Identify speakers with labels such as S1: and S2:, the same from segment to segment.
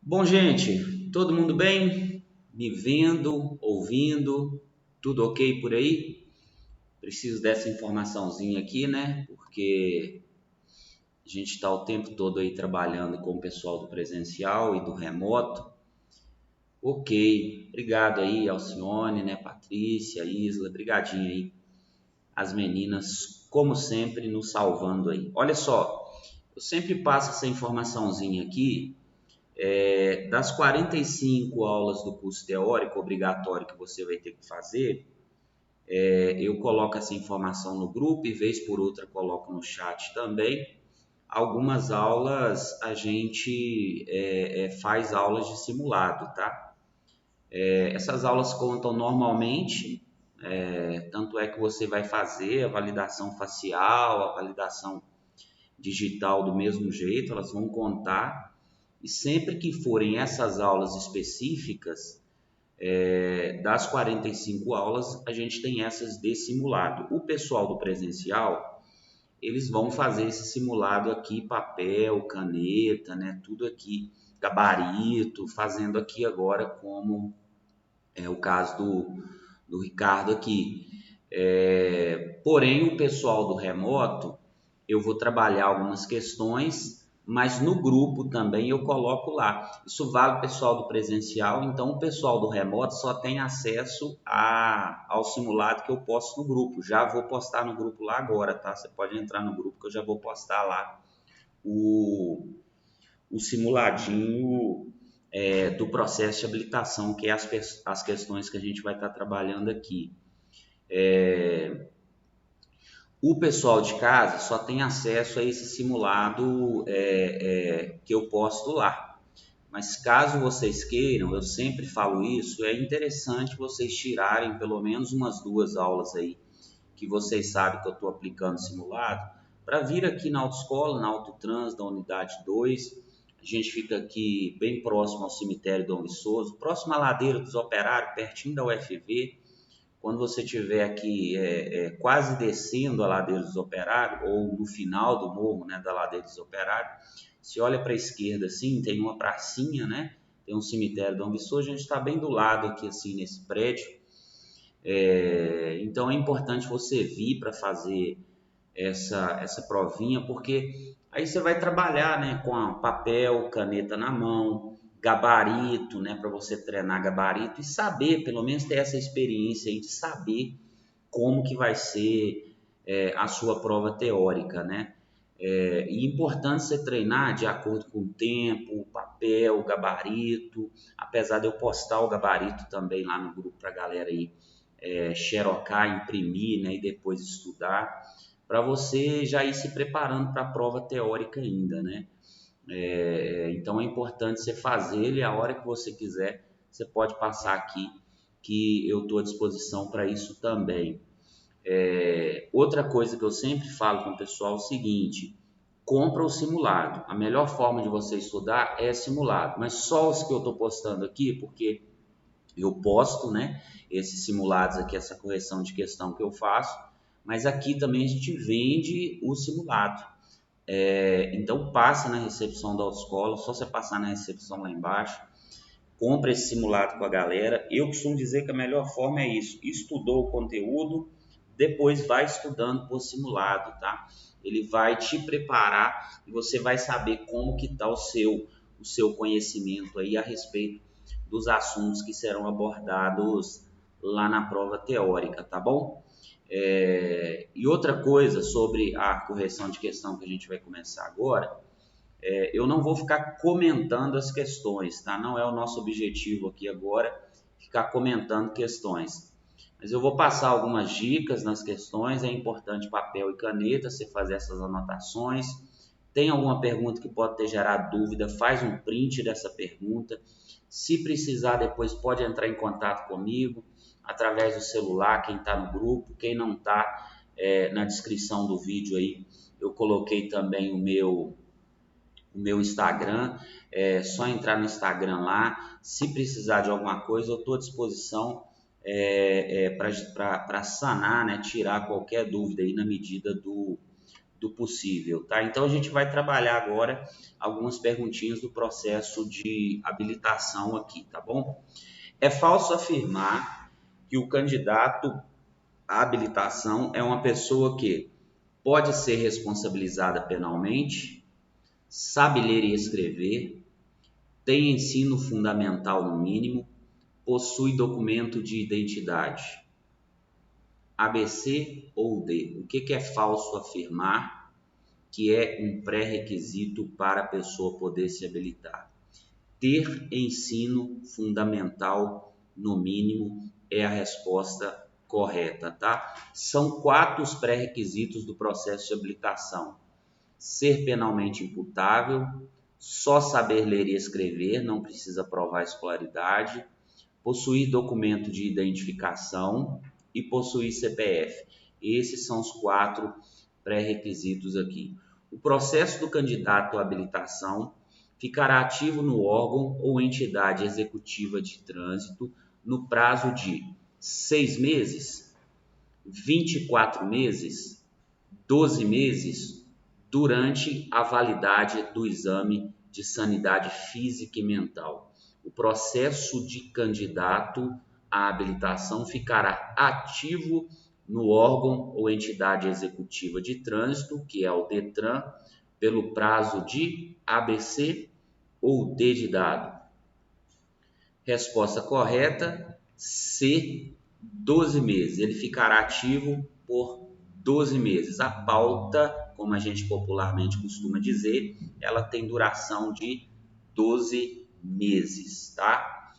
S1: Bom, gente, todo mundo bem? Me vendo, ouvindo, tudo ok por aí? Preciso dessa informaçãozinha aqui, né? Porque a gente está o tempo todo aí trabalhando com o pessoal do presencial e do remoto. Ok, obrigado aí, Alcione, né? Patrícia, Isla, brigadinho aí. As meninas, como sempre, nos salvando aí. Olha só, eu sempre passo essa informaçãozinha aqui. Das 45 aulas do curso teórico obrigatório que você vai ter que fazer, eu coloco essa informação no grupo e vez por outra coloco no chat também. Algumas aulas a gente faz aulas de simulado, tá? Essas aulas contam normalmente, tanto é que você vai fazer a validação facial, a validação digital do mesmo jeito, elas vão contar. E sempre que forem essas aulas específicas, das 45 aulas, a gente tem essas de simulado. O pessoal do presencial, eles vão fazer esse simulado aqui, papel, caneta, né? Tudo aqui, gabarito, fazendo aqui agora como é o caso do Ricardo aqui. Porém, o pessoal do remoto, eu vou trabalhar algumas questões, mas no grupo também eu coloco lá. Isso vale o pessoal do presencial, então o pessoal do remoto só tem acesso ao simulado que eu posto no grupo. Já vou postar no grupo lá agora, tá? Você pode entrar no grupo que eu já vou postar lá o, o simuladinho do processo de habilitação, que é as questões que a gente vai estar trabalhando aqui. O pessoal de casa só tem acesso a esse simulado que eu posto lá. Mas caso vocês queiram, eu sempre falo isso, é interessante vocês tirarem pelo menos umas 2 aulas aí que vocês sabem que eu estou aplicando simulado, para vir aqui na autoescola, na Autotrans, da unidade 2. A gente fica aqui bem próximo ao cemitério Dom Viçoso, próximo à ladeira dos Operários, pertinho da UFV. Quando você estiver aqui quase descendo a ladeira dos Operários, ou no final do morro, né, da ladeira dos Operários, se olha para a esquerda assim, tem uma pracinha, né? Tem um cemitério Dom Viçoso, a gente está bem do lado aqui assim nesse prédio. Então é importante você vir para fazer essa provinha, porque aí você vai trabalhar, né, com papel, caneta na mão, gabarito, né, para você treinar gabarito e saber, pelo menos ter essa experiência aí de saber como que vai ser a sua prova teórica, né? E importante você treinar de acordo com o tempo, o papel, o gabarito, apesar de eu postar o gabarito também lá no grupo para a galera aí xerocar, imprimir, né, e depois estudar, para você já ir se preparando para a prova teórica ainda, né? Então é importante você fazer ele a hora que você quiser, você pode passar aqui que eu estou à disposição para isso também. Outra coisa que eu sempre falo com o pessoal é o seguinte: compra o simulado. A melhor forma de você estudar é simulado, mas só os que eu estou postando aqui, porque eu posto, né, esses simulados aqui, essa correção de questão que eu faço, mas aqui também a gente vende o simulado. Então passa na recepção da autoescola, só você passar na recepção lá embaixo, compra esse simulado com a galera. Eu costumo dizer que a melhor forma é isso: estudou o conteúdo, depois vai estudando por simulado, tá? Ele vai te preparar e você vai saber como que está o seu conhecimento aí a respeito dos assuntos que serão abordados lá na prova teórica, tá bom? E outra coisa sobre a correção de questão que a gente vai começar agora, eu não vou ficar comentando as questões, tá? Não é o nosso objetivo aqui agora ficar comentando questões. Mas eu vou passar algumas dicas nas questões, é importante papel e caneta, você fazer essas anotações. Tem alguma pergunta que pode ter gerado dúvida, faz um print dessa pergunta. Se precisar depois pode entrar em contato comigo através do celular, quem está no grupo, quem não está, na descrição do vídeo aí eu coloquei também o meu Instagram, só entrar no Instagram lá. Se precisar de alguma coisa, eu estou à disposição para sanar, né, tirar qualquer dúvida aí na medida do do possível, tá? Então a gente vai trabalhar agora algumas perguntinhas do processo de habilitação aqui, tá bom? É falso afirmar que o candidato à habilitação é uma pessoa que pode ser responsabilizada penalmente, sabe ler e escrever, tem ensino fundamental no mínimo, possui documento de identidade. ABC ou D? O que é falso afirmar que é um pré-requisito para a pessoa poder se habilitar? Ter ensino fundamental no mínimo é a resposta correta, tá? São 4 os pré-requisitos do processo de habilitação: ser penalmente imputável, só saber ler e escrever, não precisa provar escolaridade, possuir documento de identificação e possuir CPF. Esses são os 4 pré-requisitos aqui. O processo do candidato à habilitação ficará ativo no órgão ou entidade executiva de trânsito no prazo de 6 meses, 24 meses, 12 meses, durante a validade do exame de sanidade física e mental. O processo de candidato à habilitação ficará ativo no órgão ou entidade executiva de trânsito, que é o DETRAN, pelo prazo de ABC ou D de dado. Resposta correta, C, 12 meses. Ele ficará ativo por 12 meses. A pauta, como a gente popularmente costuma dizer, ela tem duração de 12 meses, tá?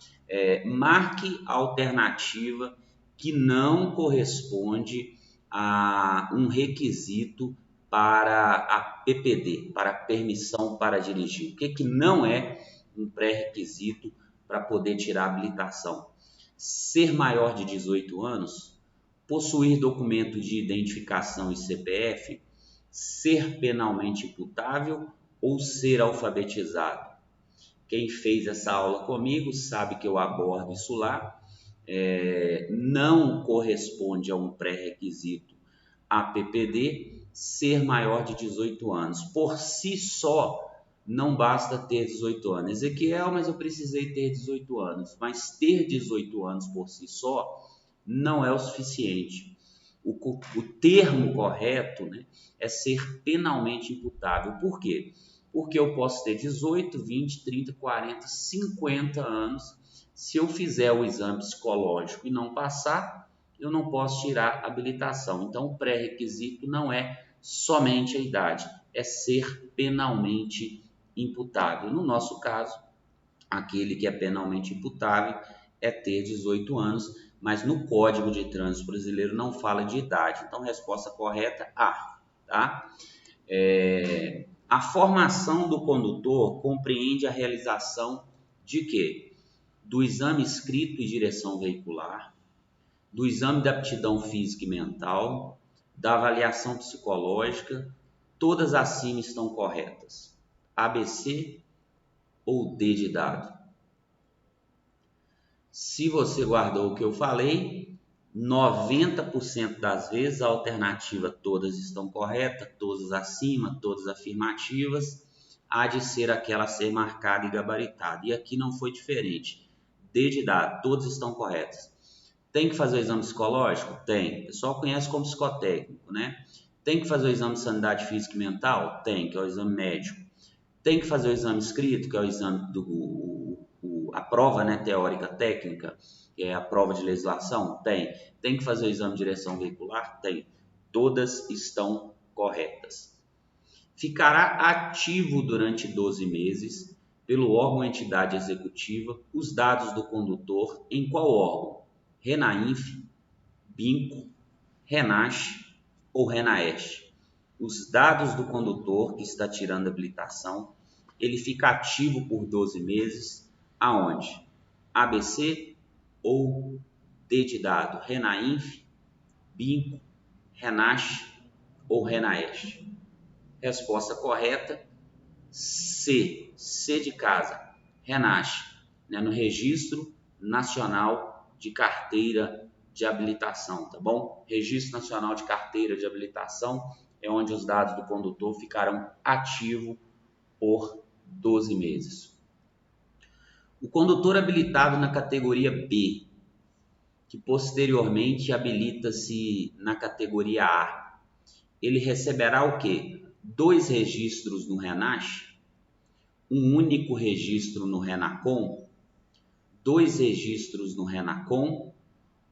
S1: Marque a alternativa que não corresponde a um requisito para a PPD, para a permissão para dirigir. O que não é um pré-requisito para poder tirar a habilitação? Ser maior de 18 anos, possuir documento de identificação e CPF, ser penalmente imputável ou ser alfabetizado. Quem fez essa aula comigo sabe que eu abordo isso lá. Não corresponde a um pré-requisito a PPD ser maior de 18 anos. Por si só, não basta ter 18 anos. Ezequiel, mas eu precisei ter 18 anos. Mas ter 18 anos por si só não é o suficiente. O termo correto, né, é ser penalmente imputável. Por quê? Porque eu posso ter 18, 20, 30, 40, 50 anos. Se eu fizer o exame psicológico e não passar, eu não posso tirar a habilitação. Então, o pré-requisito não é somente a idade, é ser penalmente imputável. No nosso caso, aquele que é penalmente imputável é ter 18 anos, mas no Código de Trânsito Brasileiro não fala de idade. Então, resposta correta, A. Tá? A formação do condutor compreende a realização de quê? Do exame escrito e direção veicular, do exame de aptidão física e mental, da avaliação psicológica. Todas acima estão corretas. ABC ou D de dado? Se você guardou o que eu falei, 90% das vezes a alternativa todas estão corretas, todas acima, todas afirmativas, há de ser aquela a ser marcada e gabaritada. E aqui não foi diferente. D de dado, todas estão corretas. Tem que fazer o exame psicológico? Tem. O pessoal conhece como psicotécnico, né? Tem que fazer o exame de sanidade física e mental? Tem, que é o exame médico. Tem que fazer o exame escrito, que é o exame a prova, né, teórica técnica, que é a prova de legislação? Tem. Tem que fazer o exame de direção veicular? Tem. Todas estão corretas. Ficará ativo durante 12 meses pelo órgão ou entidade executiva os dados do condutor em qual órgão? Renainf, BINCO, Renache ou Renaeste. Os dados do condutor que está tirando a habilitação, ele fica ativo por 12 meses, aonde? ABC ou D de dado? Renainf, BINCO, Renache ou Renaeste? Resposta correta, C. C de casa, Renache, né, no Registro Nacional de Carteira de Habilitação, tá bom? Registro Nacional de Carteira de Habilitação é onde os dados do condutor ficarão ativos por 12 meses. O condutor habilitado na categoria B, que posteriormente habilita-se na categoria A, ele receberá o quê? 2 registros no RENASH, um único registro no RENACOM, 2 registros no RENACOM,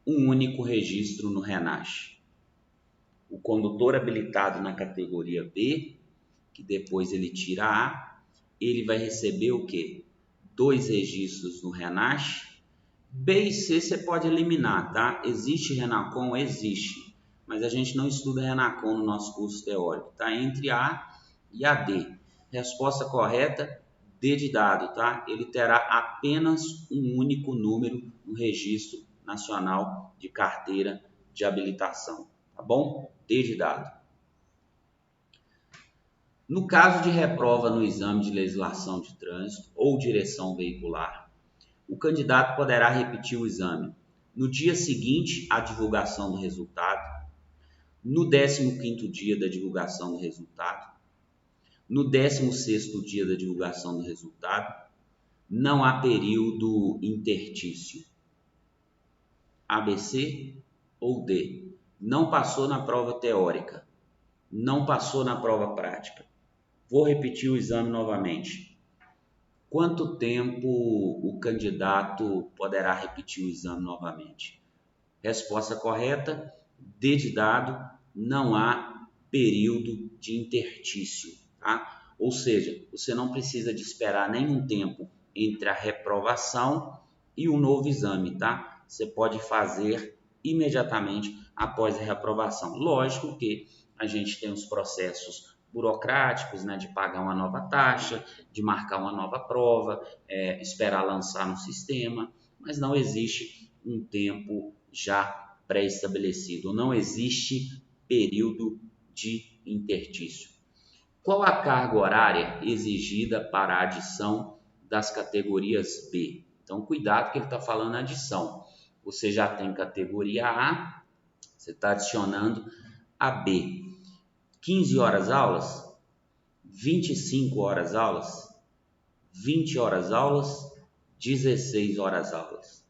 S1: um único registro no RENASH. O condutor habilitado na categoria B, que depois ele tira A, ele vai receber o quê? 2 registros no RENASH. B e C você pode eliminar, tá? Existe RENACOM? Existe, mas a gente não estuda RENACOM no nosso curso teórico, tá? Entre A e a D. Resposta correta, D de dado, tá? Ele terá apenas um único número no Registro Nacional de Carteira de Habilitação, tá bom? D de dado. No caso de reprova no exame de legislação de trânsito ou direção veicular, o candidato poderá repetir o exame no dia seguinte à divulgação do resultado, no 15º dia da divulgação do resultado, no 16º dia da divulgação do resultado. Não há período intertício. ABC ou D. Não passou na prova teórica, não passou na prova prática. Vou repetir o exame novamente. Quanto tempo o candidato poderá repetir o exame novamente? Resposta correta, D de dado, não há período de intertício, tá? Ou seja, você não precisa de esperar nenhum tempo entre a reprovação e o novo exame, tá? Você pode fazer imediatamente após a reprovação. Lógico que a gente tem os processos burocráticos, né, de pagar uma nova taxa, de marcar uma nova prova, esperar lançar no sistema, mas não existe um tempo já pré-estabelecido, não existe período de intertício. Qual a carga horária exigida para a adição das categorias B? Então, cuidado que ele está falando adição. Você já tem categoria A, você está adicionando a B. 15 horas aulas, 25 horas aulas, 20 horas aulas, 16 horas aulas.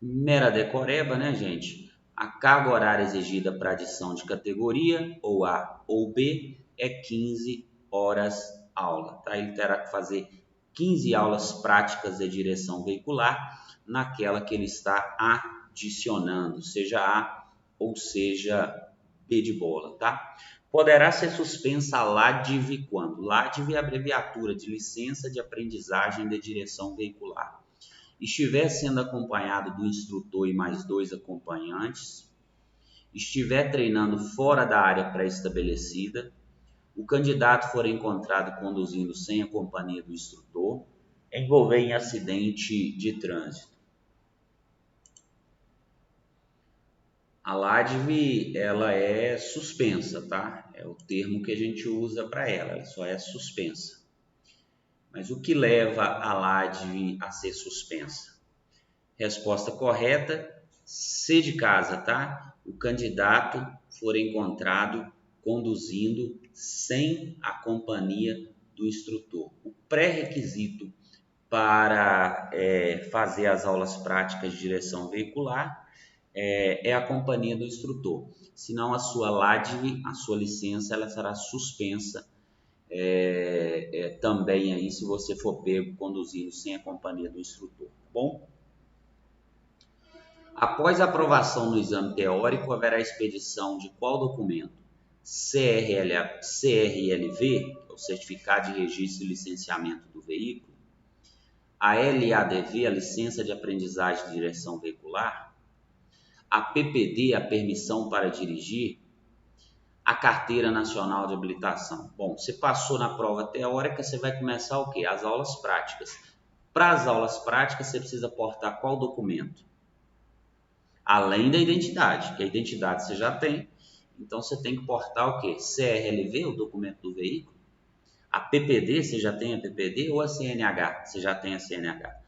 S1: Mera decoreba, né, gente? A carga horária exigida para adição de categoria, ou A ou B, é 15 horas aula, tá? Ele terá que fazer 15 aulas práticas de direção veicular naquela que ele está adicionando, seja A ou seja B de bola, tá? Poderá ser suspensa a LADV quando? LADV é a abreviatura de Licença de Aprendizagem de Direção Veicular. Estiver sendo acompanhado do instrutor e mais 2 acompanhantes, estiver treinando fora da área pré-estabelecida, o candidato for encontrado conduzindo sem a companhia do instrutor, envolver em acidente de trânsito. A LADV, ela é suspensa, tá? É o termo que a gente usa para ela só é suspensa. Mas o que leva a LADV a ser suspensa? Resposta correta, C de casa, tá? O candidato for encontrado conduzindo sem a companhia do instrutor. O pré-requisito para fazer as aulas práticas de direção veicular é a companhia do instrutor. Senão a sua LADV, a sua licença, ela será suspensa também aí se você for pego conduzindo sem a companhia do instrutor, tá bom? Após a aprovação no exame teórico, haverá expedição de qual documento? CRLV, que é o Certificado de Registro e Licenciamento do Veículo, a LADV, a Licença de Aprendizagem de Direção Veicular, a PPD, a Permissão para Dirigir, a Carteira Nacional de Habilitação. Bom, você passou na prova teórica, você vai começar o quê? As aulas práticas. Para as aulas práticas, você precisa portar qual documento? Além da identidade, que a identidade você já tem, então você tem que portar o quê? CRLV, o documento do veículo, a PPD, você já tem a PPD, ou a CNH, você já tem a CNH.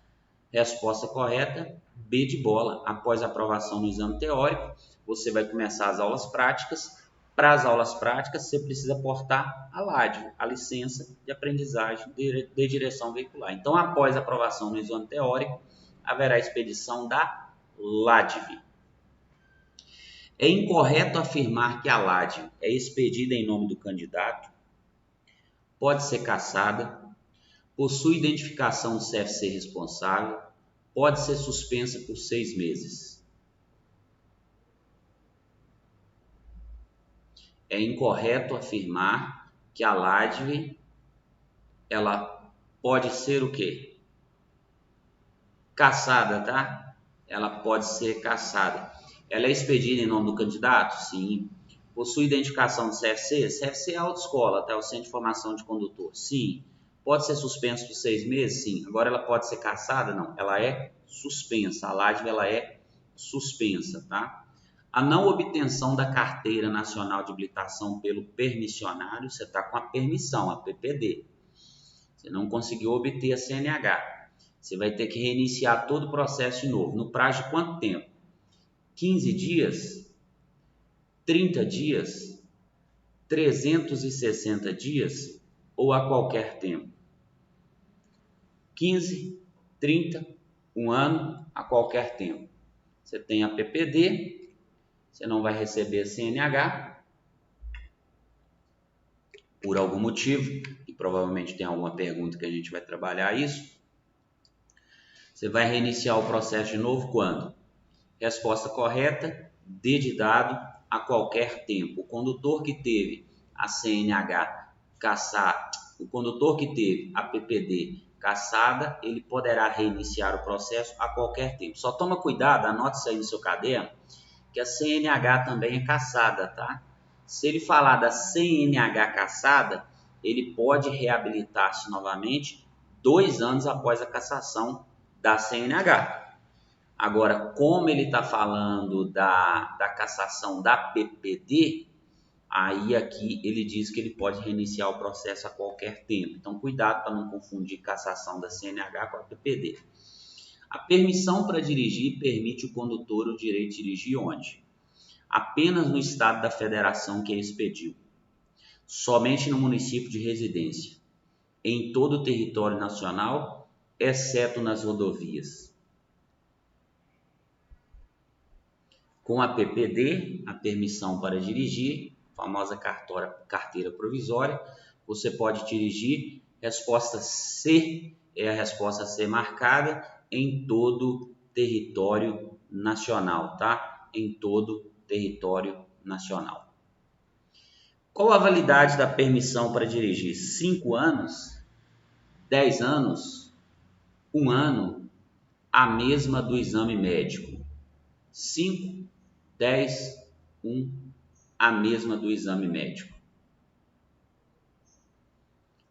S1: Resposta correta, B de bola. Após a aprovação no exame teórico, você vai começar as aulas práticas Para as aulas práticas, você precisa portar a LADV, a licença de aprendizagem de direção veicular. Então, após a aprovação no exame teórico, haverá expedição da LADV. É incorreto afirmar que a LADV é expedida em nome do candidato, pode ser cassada, possui identificação do CFC responsável, pode ser suspensa por 6 meses. É incorreto afirmar que a LADV ela pode ser o quê? Cassada, tá? Ela pode ser cassada. Ela é expedida em nome do candidato? Sim. Possui identificação do CFC? CFC é a autoescola, tá? O Centro de Formação de Condutor? Sim. Pode ser suspenso por 6 meses? Sim. Agora ela pode ser cassada? Não. Ela é suspensa. A LADV ela é suspensa, tá? A não obtenção da Carteira Nacional de Habilitação pelo permissionário, você está com a permissão, a PPD. Você não conseguiu obter a CNH. Você vai ter que reiniciar todo o processo de novo. No prazo de quanto tempo? 15 dias? 30 dias? 360 dias? Ou a qualquer tempo? 15, 30, um ano, a qualquer tempo. Você tem a PPD, você não vai receber a CNH por algum motivo, e provavelmente tem alguma pergunta que a gente vai trabalhar isso. Você vai reiniciar o processo de novo quando? Resposta correta, D de dado, a qualquer tempo. O condutor que teve a CNH caçada, o condutor que teve a PPD caçada, ele poderá reiniciar o processo a qualquer tempo. Só toma cuidado, anote isso aí no seu caderno, que a CNH também é cassada, tá? Se ele falar da CNH cassada, ele pode reabilitar-se novamente 2 anos após a cassação da CNH. Agora, como ele está falando da cassação da PPD, aí aqui ele diz que ele pode reiniciar o processo a qualquer tempo. Então, cuidado para não confundir cassação da CNH com a PPD. A permissão para dirigir permite o condutor o direito de dirigir onde? Apenas no estado da federação que ele expediu. Somente no município de residência. Em todo o território nacional, exceto nas rodovias. Com a PPD, a permissão para dirigir, famosa carteira provisória, você pode dirigir. Resposta C é a resposta a ser marcada em todo território nacional, tá? Em todo território nacional. Qual a validade da permissão para dirigir? 5 anos? 10 anos? 1 ano? A mesma do exame médico. 5, 10, 1, a mesma do exame médico.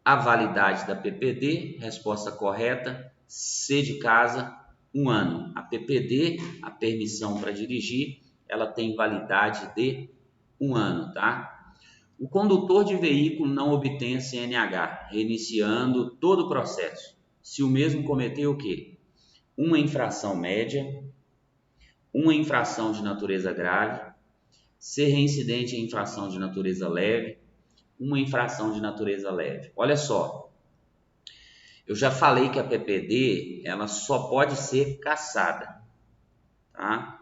S1: A validade da PPD, resposta correta, C de casa, 1 ano. A PPD, a permissão para dirigir, ela tem validade de 1 ano, tá? O condutor de veículo não obtém a CNH, reiniciando todo o processo. Se o mesmo cometeu o quê? Uma infração média, uma infração de natureza grave, ser reincidente em infração de natureza leve, uma infração de natureza leve. Olha só, eu já falei que a PPD ela só pode ser cassada, tá?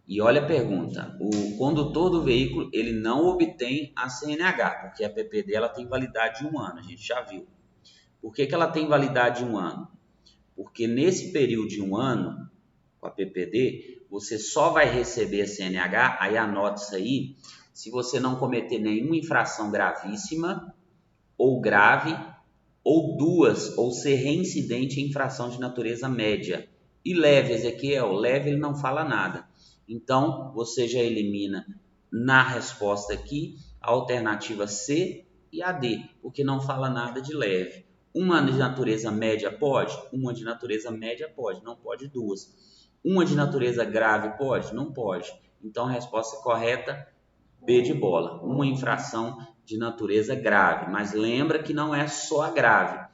S1: E olha a pergunta, o condutor do veículo ele não obtém a CNH, porque a PPD ela tem validade de 1 ano, a gente já viu. Por que ela tem validade de 1 ano? Porque nesse período de 1 ano, com a PPD, você só vai receber a CNH, aí anota isso aí, se você não cometer nenhuma infração gravíssima, ou grave, ou 2, ou ser reincidente em infração de natureza média. E leve, Ezequiel, leve ele não fala nada. Então, você já elimina na resposta aqui a alternativa C e a D, porque não fala nada de leve. Uma de natureza média pode? Uma de natureza média pode, não pode 2. Uma de natureza grave pode? Não pode. Então, a resposta correta, B de bola. Uma infração de natureza grave. Mas lembra que não é só a grave.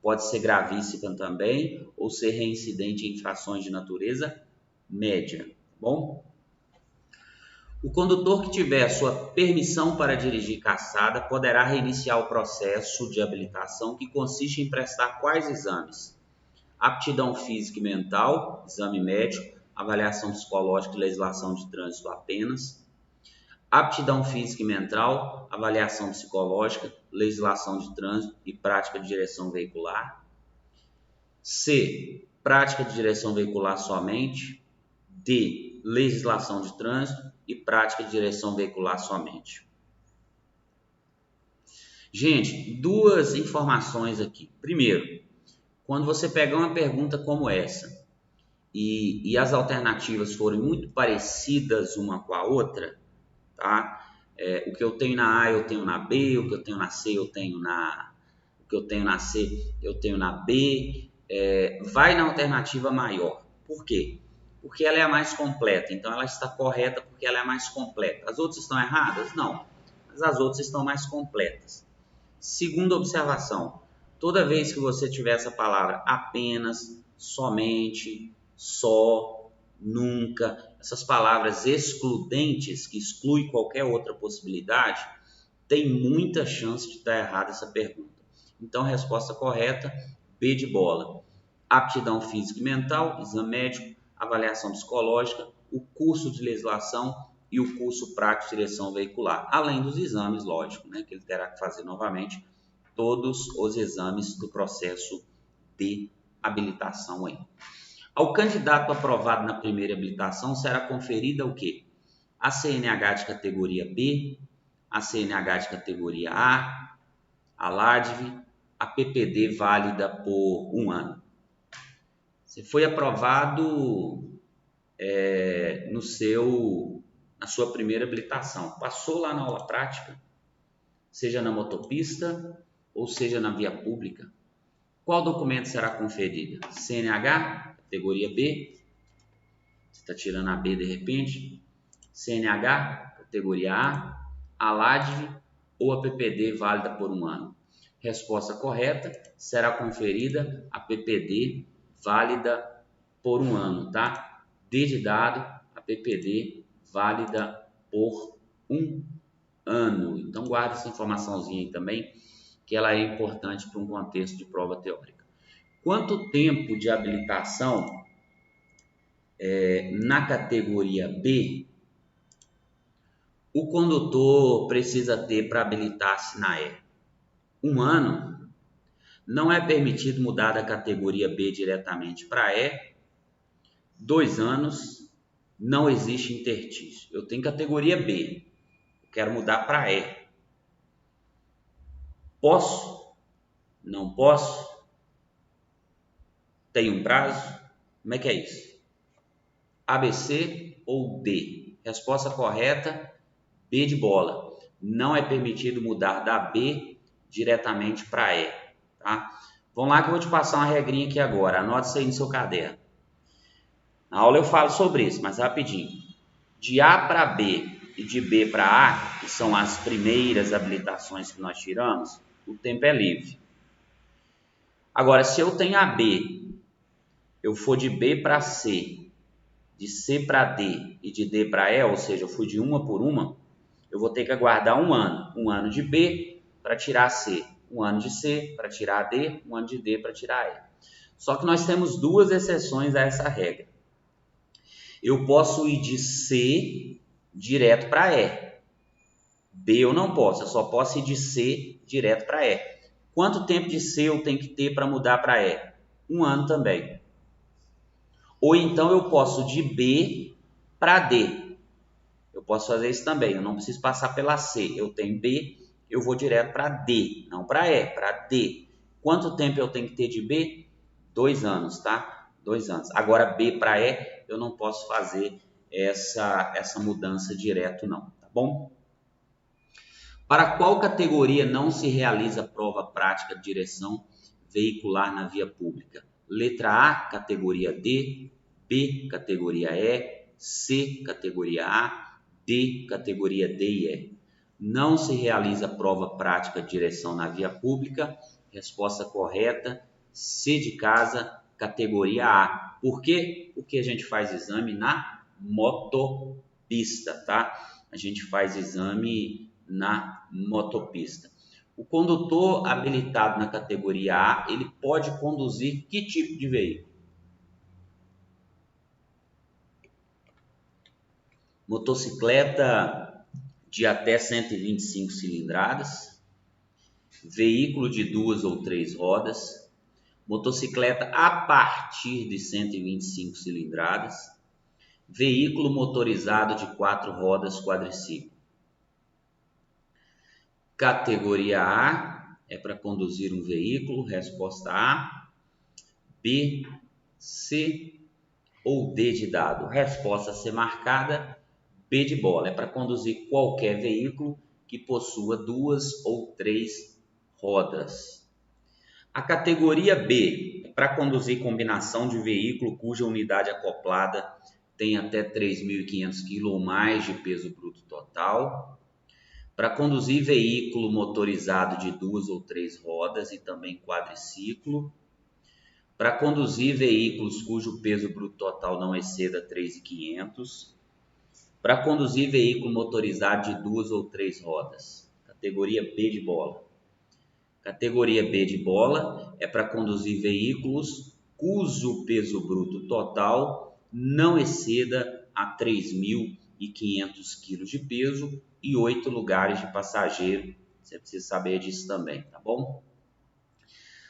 S1: Pode ser gravíssima também ou ser reincidente em infrações de natureza média. Bom? O condutor que tiver sua permissão para dirigir caçada poderá reiniciar o processo de habilitação, que consiste em prestar quais exames? Aptidão física e mental, exame médico, avaliação psicológica e legislação de trânsito apenas. Aptidão física e mental, avaliação psicológica, legislação de trânsito e prática de direção veicular. C. Prática de direção veicular somente. D. Legislação de trânsito e prática de direção veicular somente. Gente, duas informações aqui. Primeiro, quando você pegar uma pergunta como essa e as alternativas forem muito parecidas uma com a outra, tá? O que eu tenho na A eu tenho na B, o que eu tenho na C eu tenho na o que eu tenho na C eu tenho na B, vai na alternativa maior. Por quê? Porque ela é a mais completa, então ela está correta porque ela é a mais completa. As outras estão erradas? Não, mas as outras estão mais completas. Segunda observação, toda vez que você tiver essa palavra apenas, somente, só, nunca, essas palavras excludentes que excluem qualquer outra possibilidade, tem muita chance de estar errada essa pergunta. Então, a resposta correta, B de bola. Aptidão física e mental, exame médico, avaliação psicológica, o curso de legislação e o curso prático de direção veicular, além dos exames, lógico, né, que ele terá que fazer novamente todos os exames do processo de habilitação aí. Ao candidato aprovado na primeira habilitação será conferida o quê? A CNH de categoria B, a CNH de categoria a LADV, a PPD válida por 1 ano. Você foi aprovado na sua primeira habilitação, passou lá na aula prática, seja na motopista ou seja na via pública. Qual documento será conferido? CNH, categoria B, você está tirando a B de repente, CNH, categoria a LADV ou a PPD válida por 1 ano. Resposta correta, será conferida a PPD válida por 1 ano, tá? D de dado, a PPD válida por 1 ano. Então guarda essa informaçãozinha aí também, que ela é importante para um contexto de prova teórica. Quanto tempo de habilitação na categoria B o condutor precisa ter para habilitar-se na E? 1 ano. Não é permitido mudar da categoria B diretamente para E. 2 anos. Não existe interstício. Eu tenho categoria B, eu quero mudar para E. Posso? Não posso? Tem um prazo? Como é que é isso? ABC ou D? Resposta correta, B de bola. Não é permitido mudar da B diretamente para E. Tá? Vamos lá que eu vou te passar uma regrinha aqui agora. Anote isso aí no seu caderno. Na aula eu falo sobre isso, mas rapidinho. De A para B e de B para A, que são as primeiras habilitações que nós tiramos, o tempo é livre. Agora, se eu tenho a B, eu for de B para C, de C para D e de D para E, ou seja, eu fui de uma por uma, eu vou ter que aguardar 1 ano. 1 ano de B para tirar C, 1 ano de C para tirar D, 1 ano de D para tirar E. Só que nós temos duas exceções a essa regra. Eu posso ir de C direto para E. B eu não posso, eu só posso ir de C direto para E. Quanto tempo de C eu tenho que ter para mudar para E? 1 ano também. Ou então eu posso de B para D. Eu posso fazer isso também, eu não preciso passar pela C. Eu tenho B, eu vou direto para D, não para E, para D. Quanto tempo eu tenho que ter de B? 2 anos, tá? 2 anos. Agora B para E, eu não posso fazer essa mudança direto não, tá bom? Para qual categoria não se realiza prova prática de direção veicular na via pública? Letra A, categoria D, B, categoria E, C, categoria A, D, categoria D e E. Não se realiza prova prática de direção na via pública. Resposta correta, C de casa, categoria A. Por quê? Porque a gente faz exame na motopista. pista, tá? A gente faz exame na motopista. O condutor habilitado na categoria A, ele pode conduzir que tipo de veículo? Motocicleta de até 125 cilindradas, veículo de 2 ou 3 rodas, motocicleta a partir de 125 cilindradas, veículo motorizado de 4 rodas quadriciclo. Categoria A é para conduzir um veículo, resposta A. B, C ou D de dado, resposta a ser marcada, B de bola, é para conduzir qualquer veículo que possua 2 ou 3 rodas. A categoria B é para conduzir combinação de veículo cuja unidade acoplada tem até 3.500 kg ou mais de peso bruto total. Para conduzir veículo motorizado de 2 ou 3 rodas e também quadriciclo. Para conduzir veículos cujo peso bruto total não exceda 3.500. Para conduzir veículo motorizado de 2 ou 3 rodas. Categoria B de bola. Categoria B de bola é para conduzir veículos cujo peso bruto total não exceda a 3.500 kg de peso e 8 lugares de passageiro. Você precisa saber disso também, tá bom?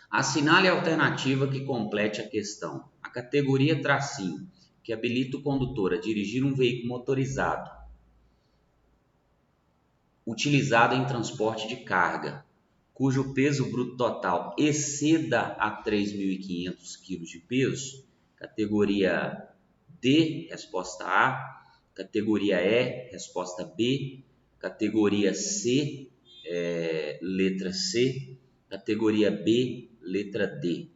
S1: Assinale a alternativa que complete a questão. A categoria tracinho, que habilita o condutor a dirigir um veículo motorizado utilizado em transporte de carga, cujo peso bruto total exceda a 3.500 kg de peso, categoria D, resposta A, categoria E, resposta B, categoria C, letra C, categoria B, letra D.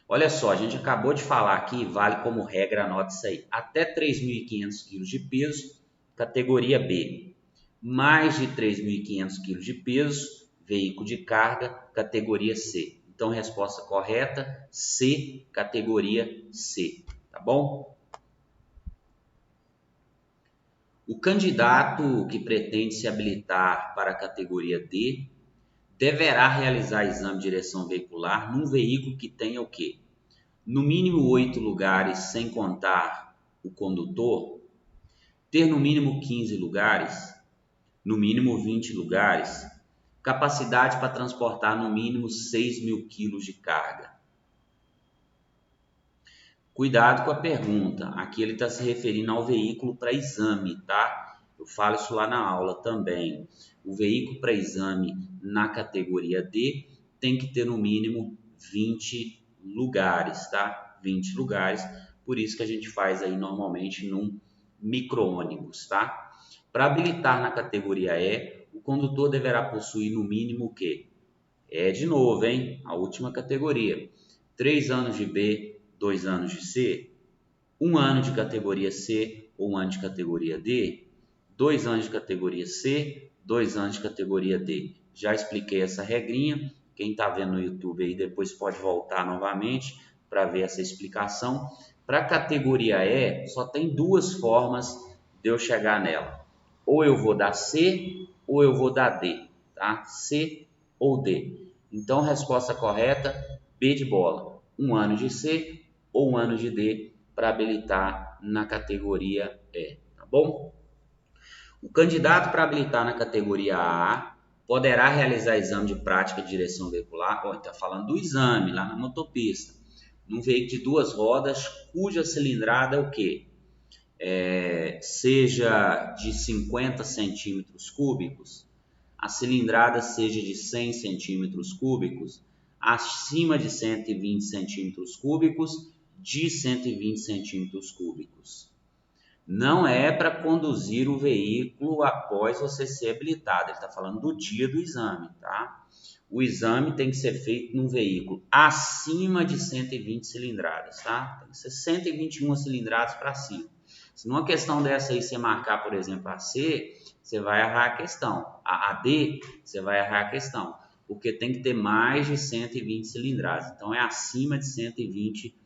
S1: Olha só, a gente acabou de falar aqui, vale como regra, anote isso aí, até 3.500 kg de peso, categoria B. Mais de 3.500 kg de peso, veículo de carga, categoria C. Então, resposta correta, C, categoria C, tá bom? O candidato que pretende se habilitar para a categoria D deverá realizar exame de direção veicular num veículo que tenha o quê? No mínimo 8 lugares, sem contar o condutor, ter no mínimo 15 lugares, no mínimo 20 lugares, capacidade para transportar no mínimo 6.000 kg de carga. Cuidado com a pergunta, aqui ele está se referindo ao veículo para exame, tá? Eu falo isso lá na aula também. O veículo para exame na categoria D tem que ter no mínimo 20 lugares, tá? 20 lugares, por isso que a gente faz aí normalmente num micro-ônibus, tá? Para habilitar na categoria E, o condutor deverá possuir no mínimo o quê? De novo, hein? A última categoria. 3 anos de B, 2 anos de C, 1 ano de categoria C ou 1 ano de categoria D, 2 anos de categoria C, 2 anos de categoria D. Já expliquei essa regrinha. Quem está vendo no YouTube aí depois pode voltar novamente para ver essa explicação. Para a categoria E, só tem 2 formas de eu chegar nela. Ou eu vou dar C ou eu vou dar D, tá? C ou D. Então, resposta correta, B de bola. 1 ano de C ou 1 ano de D para habilitar na categoria E, tá bom? O candidato para habilitar na categoria A poderá realizar exame de prática de direção veicular, está falando do exame lá na motopista, num veículo de 2 rodas, cuja cilindrada é o quê? Seja de 50 centímetros cúbicos, a cilindrada seja de 100 centímetros cúbicos, acima de 120 centímetros cúbicos, de 120 centímetros cúbicos. Não é para conduzir o veículo após você ser habilitado, ele está falando do dia do exame, tá? O exame tem que ser feito num veículo acima de 120 cilindradas, tá? Tem que ser 121 cilindradas para cima. Se numa questão dessa aí você marcar, por exemplo, a C, você vai errar a questão. A D, você vai errar a questão, porque tem que ter mais de 120 cilindradas. Então, é acima de 120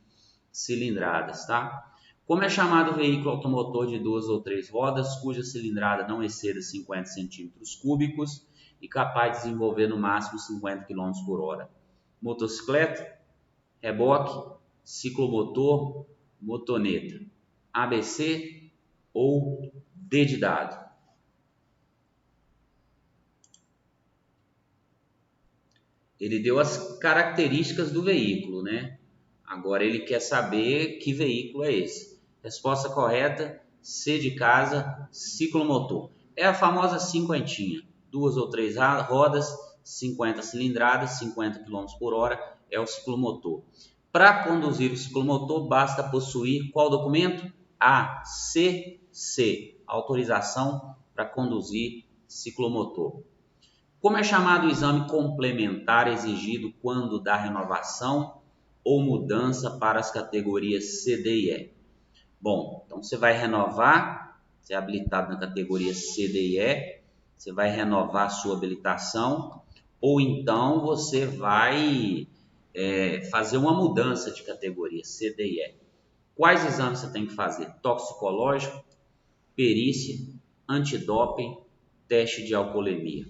S1: cilindradas, tá? Como é chamado o veículo automotor de 2 ou 3 rodas, cuja cilindrada não exceda 50 centímetros cúbicos e capaz de desenvolver no máximo 50 km por hora? Motocicleta, reboque, ciclomotor, motoneta. ABC ou D de dado? Ele deu as características do veículo, né? Agora ele quer saber que veículo é esse. Resposta correta, C de casa, ciclomotor. É a famosa cinquentinha. 2 ou 3 rodas, 50 cilindradas, 50 km por hora, é o ciclomotor. Para conduzir o ciclomotor, basta possuir qual documento? ACC, autorização para conduzir ciclomotor. Como é chamado o exame complementar exigido quando da renovação ou mudança para as categorias C, D e E? Bom, então você vai renovar, você é habilitado na categoria C, D e E, você vai renovar a sua habilitação, ou então você vai fazer uma mudança de categoria C, D e E. Quais exames você tem que fazer? Toxicológico, perícia, antidoping, teste de alcoolemia.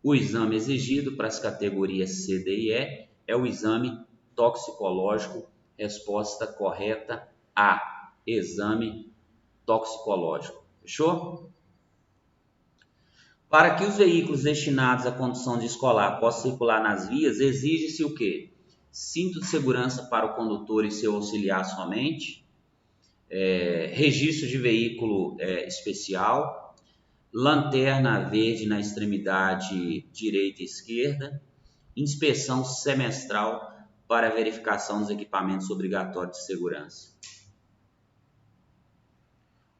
S1: O exame exigido para as categorias C, D e E é o exame toxicológico. Resposta correta A, exame toxicológico. Fechou? Para que os veículos destinados à condução de escolar possam circular nas vias, exige-se o quê? Cinto de segurança para o condutor e seu auxiliar somente, registro de veículo especial, lanterna verde na extremidade direita e esquerda, inspeção semestral para verificação dos equipamentos obrigatórios de segurança.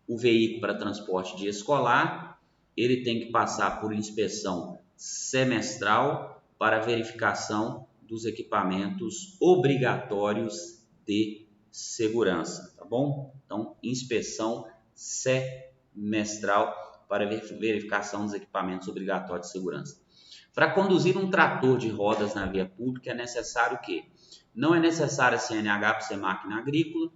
S1: O veículo para transporte de escolar, ele tem que passar por inspeção semestral para verificação dos equipamentos obrigatórios de segurança, tá bom? Então, inspeção semestral para verificação dos equipamentos obrigatórios de segurança. Para conduzir um trator de rodas na via pública é necessário o quê? Não é necessário a CNH para ser máquina agrícola,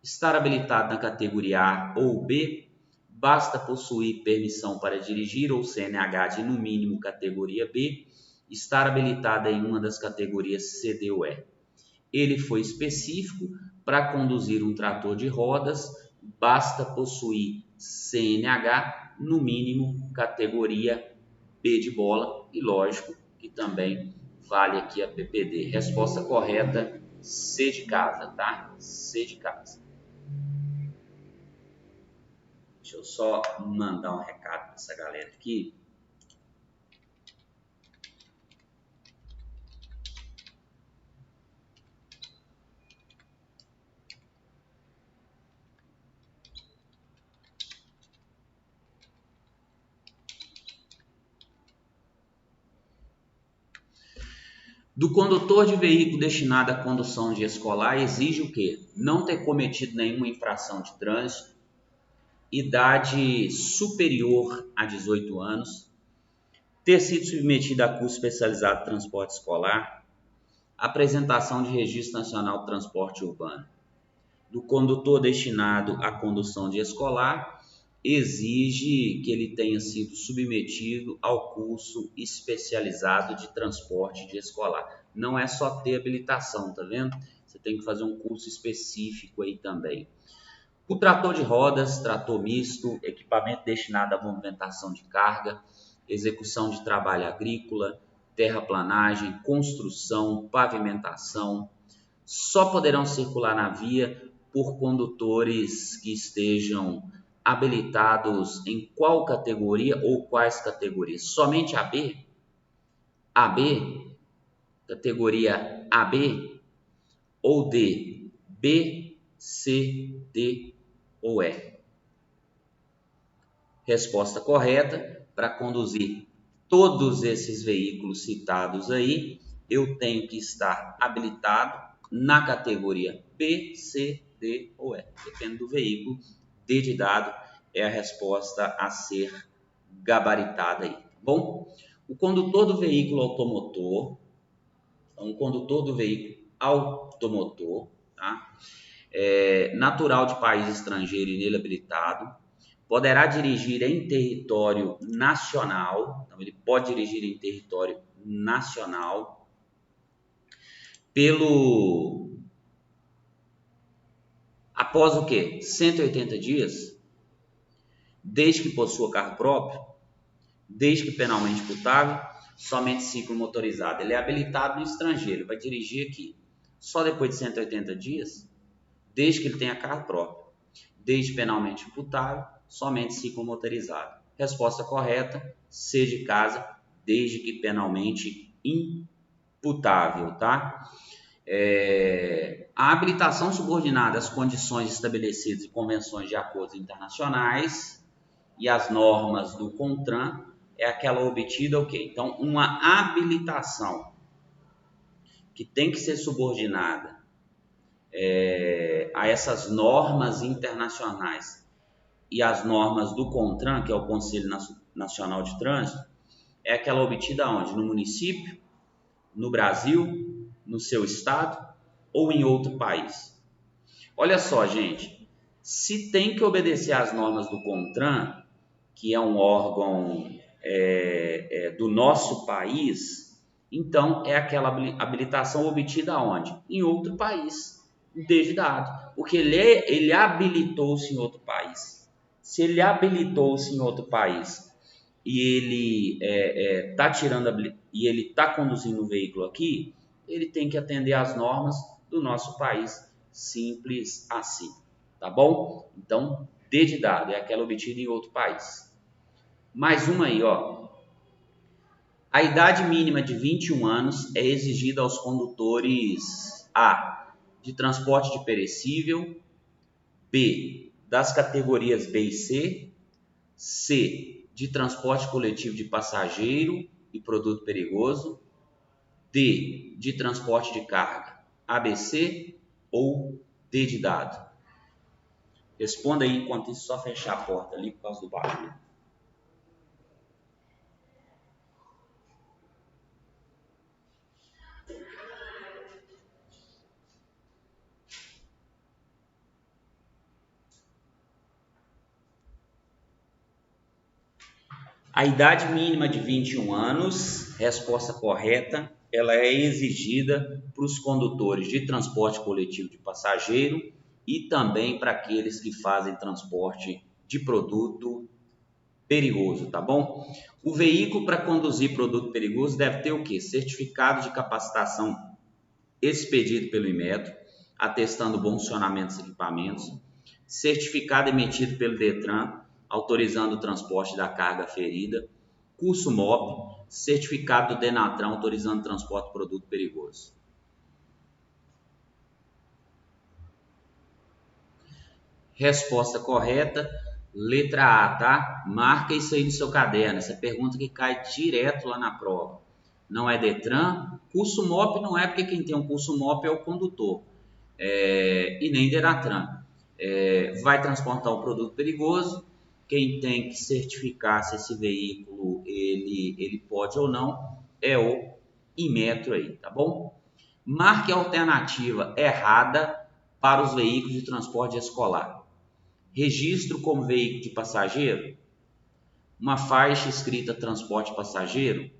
S1: estar habilitado na categoria A ou B, basta possuir permissão para dirigir ou CNH de no mínimo categoria B, estar habilitado em uma das categorias C, D ou E. Ele foi específico. Para conduzir um trator de rodas, basta possuir CNH no mínimo categoria B de bola e lógico que também vale aqui a PPD. Resposta correta, C de casa, tá? C de casa. Deixa eu só mandar um recado para essa galera aqui. Do condutor de veículo destinado à condução de escolar exige o quê? Não ter cometido nenhuma infração de trânsito, idade superior a 18 anos, ter sido submetido a curso especializado de transporte escolar, apresentação de Registro Nacional de Transporte Urbano. Do condutor destinado à condução de escolar, exige que ele tenha sido submetido ao curso especializado de transporte de escolar. Não é só ter habilitação, tá vendo? Você tem que fazer um curso específico aí também. O trator de rodas, trator misto, equipamento destinado à movimentação de carga, execução de trabalho agrícola, terraplanagem, construção, pavimentação, só poderão circular na via por condutores que estejam habilitados em qual categoria ou quais categorias? Somente AB? AB? Categoria AB? Ou D? B, C, D ou E? Resposta correta, para conduzir todos esses veículos citados aí, eu tenho que estar habilitado na categoria B, C, D ou E. Depende do veículo, D de dado é a resposta a ser gabaritada aí, tá bom? O condutor do veículo automotor, tá? natural de país estrangeiro e nele habilitado, poderá dirigir em território nacional, então ele pode dirigir em território nacional, após o quê? 180 dias, desde que possua carro próprio, desde que penalmente imputável, somente ciclo motorizado. Ele é habilitado no estrangeiro, vai dirigir aqui. Só depois de 180 dias, desde que ele tenha carro próprio, desde penalmente imputável, somente ciclo motorizado. Resposta correta, C de casa, desde que penalmente imputável, tá? A habilitação subordinada às condições estabelecidas em convenções de acordos internacionais e as normas do CONTRAN é aquela obtida o quê? Então, uma habilitação que tem que ser subordinada a essas normas internacionais e as normas do CONTRAN, que é o Conselho Nacional de Trânsito, é aquela obtida onde? No município, no Brasil, no seu estado ou em outro país. Olha só, gente, se tem que obedecer às normas do CONTRAN, que é um órgão do nosso país, então é aquela habilitação obtida onde? Em outro país, desde dado, porque ele habilitou-se em outro país. Se ele habilitou-se em outro país e ele está conduzindo o veículo aqui, ele tem que atender às normas do nosso país, simples assim, tá bom? Então, D de dado é aquela obtida em outro país. Mais uma aí, ó. A idade mínima de 21 anos é exigida aos condutores A, de transporte de perecível, B, das categorias B e C, C, de transporte coletivo de passageiro e produto perigoso, D, de transporte de carga, ABC ou D de dado? Responda aí, enquanto isso, só fechar a porta ali por causa do barulho. A idade mínima de 21 anos, resposta correta, ela é exigida para os condutores de transporte coletivo de passageiro e também para aqueles que fazem transporte de produto perigoso, tá bom? O veículo para conduzir produto perigoso deve ter o quê? Certificado de capacitação expedido pelo Inmetro, atestando o bom funcionamento dos equipamentos, certificado emitido pelo Detran, autorizando o transporte da carga ferida, curso MOP, certificado do Denatran, autorizando o transporte de produto perigoso. Resposta correta, letra A, tá? Marca isso aí no seu caderno, essa pergunta que cai direto lá na prova. Não é Detran, curso MOP não é, porque quem tem um curso MOP é o condutor, e nem Denatran. Vai transportar um produto perigoso, quem tem que certificar se esse veículo ele pode ou não é o Inmetro aí, tá bom? Marque a alternativa errada para os veículos de transporte escolar. Registro como veículo de passageiro, uma faixa escrita transporte passageiro,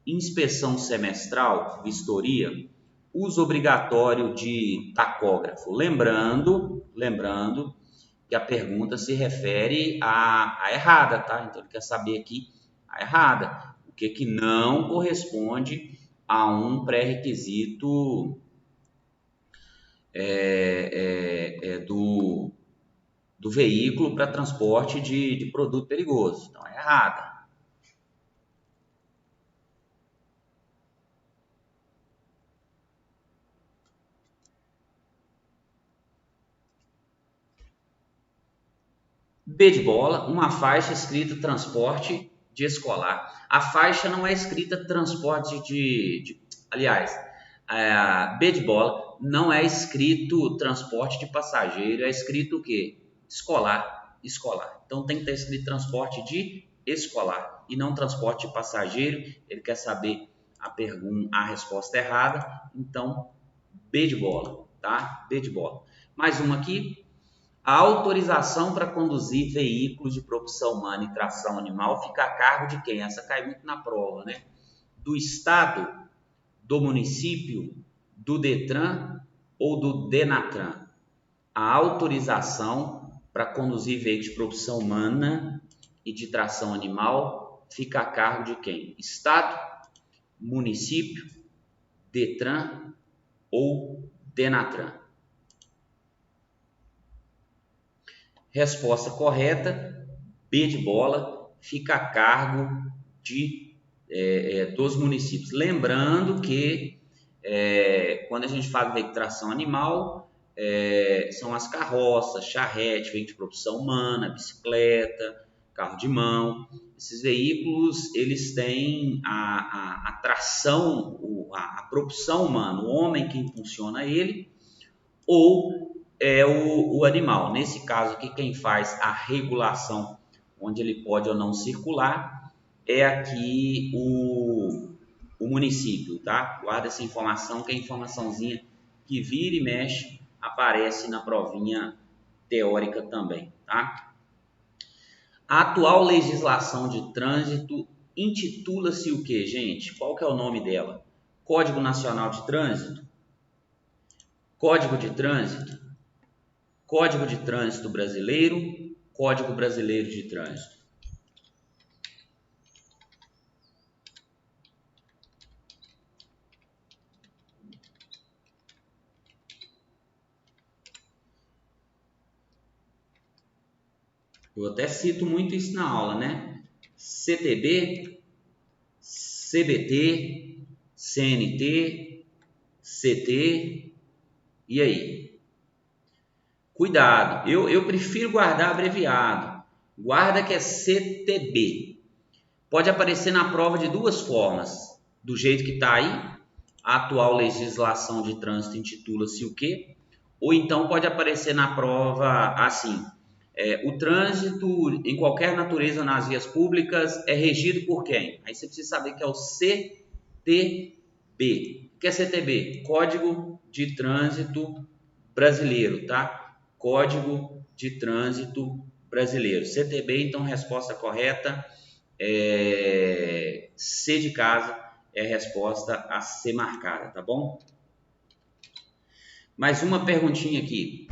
S1: inspeção semestral, vistoria, uso obrigatório de tacógrafo. Lembrando que a pergunta se refere à errada, tá? Então ele quer saber aqui a errada, o que não corresponde a um pré-requisito do veículo para transporte de produto perigoso. Então é errada. B de bola, uma faixa escrita transporte de escolar. A faixa não é escrita transporte aliás, B de bola, não é escrito transporte de passageiro, é escrito o quê? Escolar. Então tem que estar escrito transporte de escolar e não transporte de passageiro. Ele quer saber a resposta errada, então B de bola, tá? B de bola. Mais uma aqui. A autorização para conduzir veículos de propulsão humana e tração animal fica a cargo de quem? Essa cai muito na prova, né? Do Estado, do município, do Detran ou do Denatran? A autorização para conduzir veículos de propulsão humana e de tração animal fica a cargo de quem? Estado, município, Detran ou Denatran? Resposta correta, B de bola, fica a cargo dos municípios. Lembrando que quando a gente fala de veículo de tração animal, são as carroças, charrete, veículo de propulsão humana, bicicleta, carro de mão. Esses veículos, eles têm a tração, a propulsão humana, o homem que impulsiona ele, ou é o animal. Nesse caso aqui, quem faz a regulação, onde ele pode ou não circular, é aqui o município, tá? Guarda essa informação, que é a informaçãozinha que vira e mexe, aparece na provinha teórica também, tá? A atual legislação de trânsito intitula-se o que, gente? Qual que é o nome dela? Código Nacional de Trânsito? Código de Trânsito? Código de Trânsito Brasileiro, Código Brasileiro de Trânsito. Eu até cito muito isso na aula, né? CTB, CBT, CNT, CT, e aí? Cuidado, eu prefiro guardar abreviado. Guarda que é CTB. Pode aparecer na prova de duas formas. Do jeito que está aí, a atual legislação de trânsito intitula-se o quê? Ou então pode aparecer na prova assim: o trânsito em qualquer natureza nas vias públicas é regido por quem? Aí você precisa saber que é o CTB. O que é CTB? Código de Trânsito Brasileiro, tá? Código de Trânsito Brasileiro. CTB, então, resposta correta C de casa é a resposta a ser marcada, tá bom? Mais uma perguntinha aqui.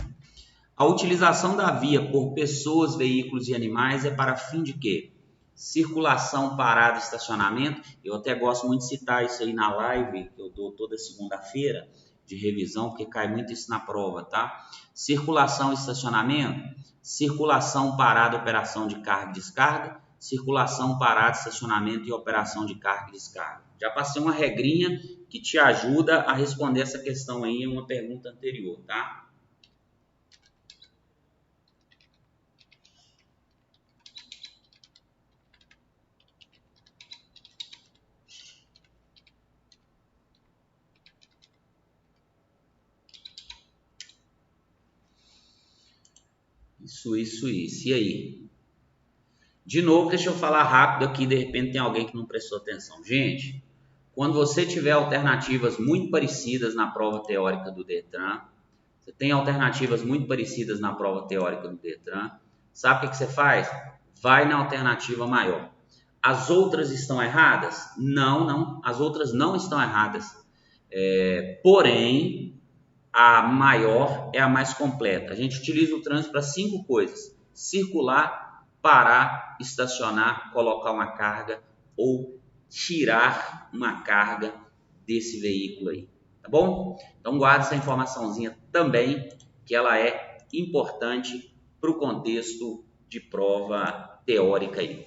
S1: A utilização da via por pessoas, veículos e animais é para fim de quê? Circulação, parada, estacionamento. Eu até gosto muito de citar isso aí na live que eu dou toda segunda-feira de revisão, porque cai muito isso na prova, tá? Circulação e estacionamento, circulação, parada, operação de carga e descarga, circulação, parada, estacionamento e operação de carga e descarga. Já passei uma regrinha que te ajuda a responder essa questão aí em uma pergunta anterior, tá? Isso. E aí? De novo, deixa eu falar rápido aqui, de repente tem alguém que não prestou atenção. Gente, quando você tiver alternativas muito parecidas na prova teórica do Detran, você tem alternativas muito parecidas na prova teórica do Detran, sabe o que você faz? Vai na alternativa maior. As outras estão erradas? Não, as outras não estão erradas. Porém, a maior é a mais completa. A gente utiliza o trânsito para 5 coisas: circular, parar, estacionar, colocar uma carga ou tirar uma carga desse veículo aí, tá bom? Então guarda essa informaçãozinha também, que ela é importante para o contexto de prova teórica aí.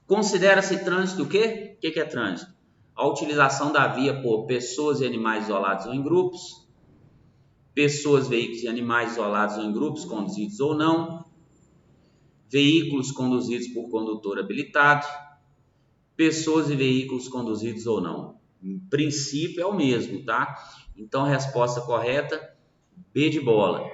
S1: Considera-se trânsito o quê? O que é trânsito? A utilização da via por pessoas e animais isolados ou em grupos, pessoas, veículos e animais isolados ou em grupos, conduzidos ou não, veículos conduzidos por condutor habilitado, pessoas e veículos conduzidos ou não. Em princípio é o mesmo, tá? Então, resposta correta, B de bola.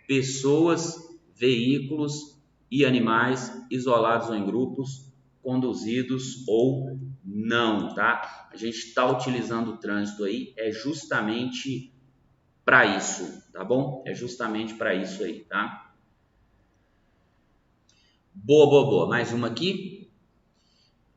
S1: Pessoas, veículos e animais isolados ou em grupos, conduzidos ou não, tá? A gente está utilizando o trânsito aí, é justamente para isso, tá bom? É justamente para isso aí, tá? Boa, boa, boa. Mais uma aqui.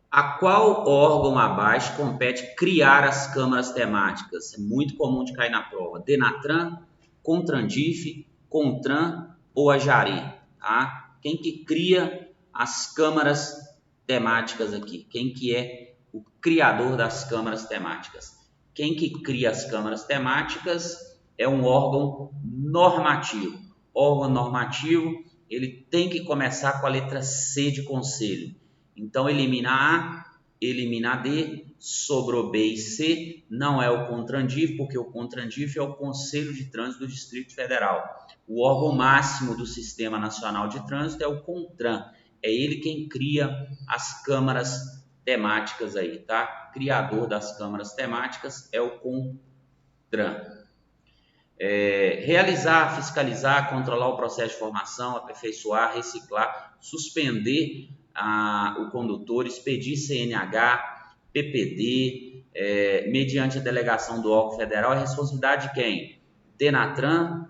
S1: A qual órgão abaixo compete criar as câmaras temáticas? É muito comum de cair na prova. Denatran, Contrandif, Contran ou a Jari, tá? Quem que cria as câmaras temáticas aqui? Quem que é o criador das câmaras temáticas? Quem que cria as câmaras temáticas é um órgão normativo. Órgão normativo, ele tem que começar com a letra C de conselho. Então, elimina A, elimina D, sobrou B e C, não é o Contrandif, porque o Contrandif é o Conselho de Trânsito do Distrito Federal. O órgão máximo do Sistema Nacional de Trânsito é o CONTRAN, é ele quem cria as câmaras temáticas aí, tá? Criador das câmaras temáticas é o CONTRAN. Realizar, fiscalizar, controlar o processo de formação, aperfeiçoar, reciclar, suspender o condutor, expedir CNH, PPD, mediante a delegação do órgão federal, é responsabilidade de quem? Denatran,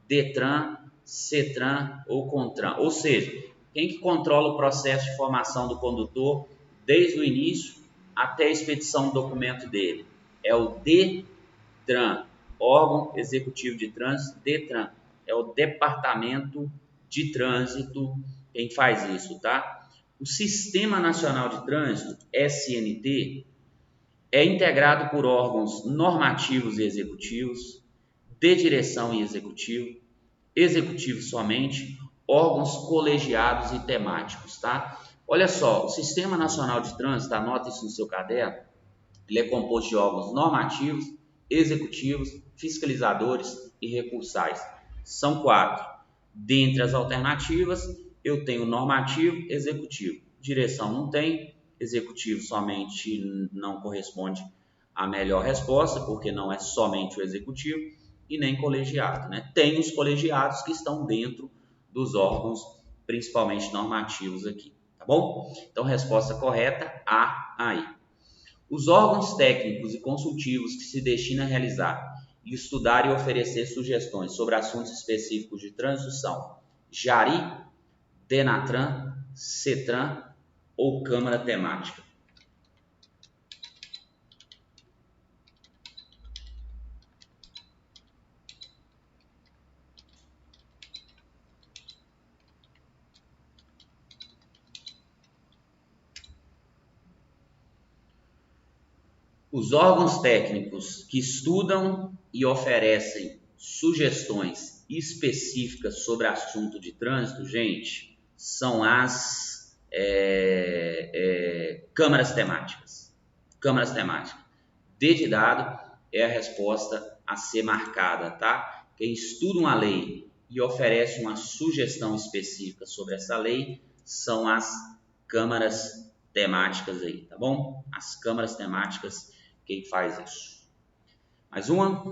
S1: Detran, Cetran ou Contran. Ou seja, quem que controla o processo de formação do condutor desde o início até a expedição do documento dele? É o Detran, órgão executivo de trânsito. Detran é o Departamento de Trânsito quem faz isso, tá? O Sistema Nacional de Trânsito, SNT, é integrado por órgãos normativos e executivos, de direção e executivo, executivo somente, órgãos colegiados e temáticos, tá? Olha só, o Sistema Nacional de Trânsito, anota isso no seu caderno, ele é composto de órgãos normativos, executivos, fiscalizadores e recursais. São 4. Dentre as alternativas, eu tenho normativo, executivo. Direção não tem, executivo somente não corresponde à melhor resposta, porque não é somente o executivo, e nem colegiado, né? Tem os colegiados que estão dentro dos órgãos, principalmente normativos aqui, tá bom? Então, resposta correta, A aí. Os órgãos técnicos e consultivos que se destinam a realizar, estudar e oferecer sugestões sobre assuntos específicos de trânsito são Jari, Denatran, Cetran ou Câmara Temática. Os órgãos técnicos que estudam e oferecem sugestões específicas sobre assunto de trânsito, gente, são as câmaras temáticas. Câmaras temáticas. D de dado é a resposta a ser marcada, tá? Quem estuda uma lei e oferece uma sugestão específica sobre essa lei são as câmaras temáticas aí, tá bom? As câmaras temáticas, quem faz isso. Mais uma.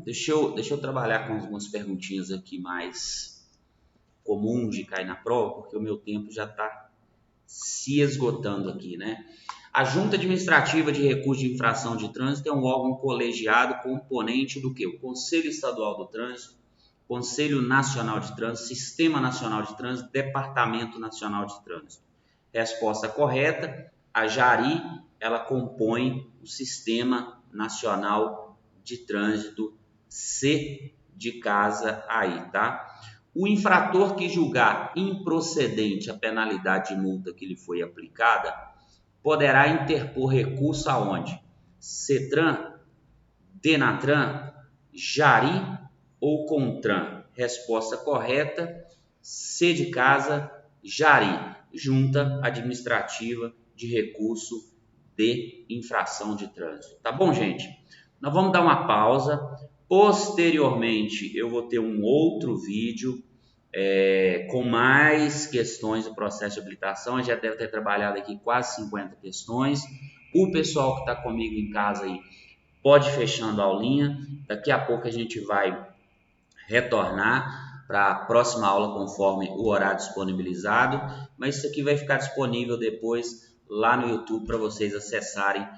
S1: Deixa eu trabalhar com algumas perguntinhas aqui mais comuns de cair na prova, porque o meu tempo já está se esgotando aqui, né? A Junta Administrativa de Recursos de Infração de Trânsito é um órgão colegiado componente do que? O Conselho Estadual do Trânsito, Conselho Nacional de Trânsito, Sistema Nacional de Trânsito, Departamento Nacional de Trânsito. Resposta correta, a Jari, ela compõe o Sistema Nacional de Trânsito, C de casa aí, tá? O infrator que julgar improcedente a penalidade de multa que lhe foi aplicada, poderá interpor recurso aonde? Cetran, Denatran, Jari ou Contran? Resposta correta, C de casa, Jari, Junta Administrativa de Recurso de Infração de Trânsito. Tá bom, gente? Nós vamos dar uma pausa. Posteriormente, eu vou ter um outro vídeo com mais questões do processo de habilitação. Eu já deve ter trabalhado aqui quase 50 questões. O pessoal que está comigo em casa aí pode ir fechando a aulinha. Daqui a pouco a gente vai retornar para a próxima aula conforme o horário disponibilizado. Mas isso aqui vai ficar disponível depois lá no YouTube para vocês acessarem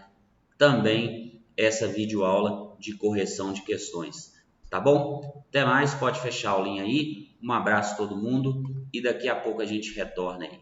S1: também essa videoaula de correção de questões. tá bom? Até mais, pode fechar a aulinha aí. Um abraço a todo mundo e daqui a pouco a gente retorna aí.